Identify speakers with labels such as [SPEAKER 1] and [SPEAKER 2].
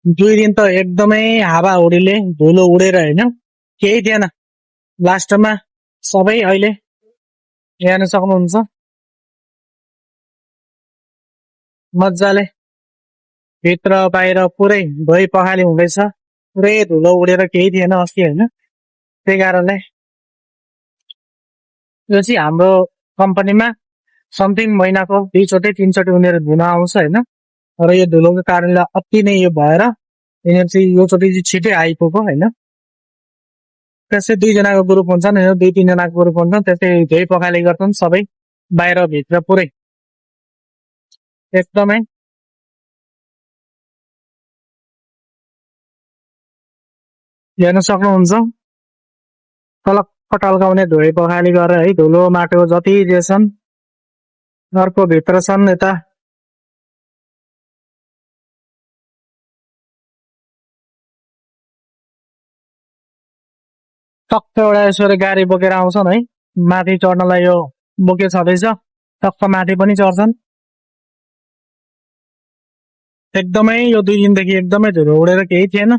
[SPEAKER 1] दुई दिन त एकदमै हावा हुरीले धुलो उडेर होइन केही थिएन। लास्टमा सबै अहिले हेर्न सक्नुहुन्छ मजाले भित्र बाहिर पुरै धोइ पखाली हुँदैछ। पुरै धुलो उडेर केही थिएन अस्ति होइन। त्यही कारणले यो चाहिँ हाम्रो कम्पनीमा समथिङ महिनाको 2 चोटि 3 चोटि उनीहरू धुन आउँछ होइन। र यो धुलोको कारणले अति नै यो भएर यिनीहरू चाहिँ यो चोटि चाहिँ छिटै आइपुग्यो होइन। त्यसै 2 जनाको ग्रुप हुन्छन्, 2-3 जनाको ग्रुप हुन्छन्, त्यसै धोइ पखाली गर्छन् सबै बाहिर भित्र पुरै एकदमै हेर्न सक्नुहुन्छ टलक्क टल्काउने धोइ पखाली गरेर है धुलो माटो जति जे छन् अर्को भित्र छन् यता टक्क एउटा यसरी गाडी बोकेर आउँछन् है माथि चढ्नलाई। यो बोके छँदैछ टक्क माथि पनि चढ्छन्। एकदमै यो 2 दिनदेखि एकदमै धुलो उडेर केही थिएन।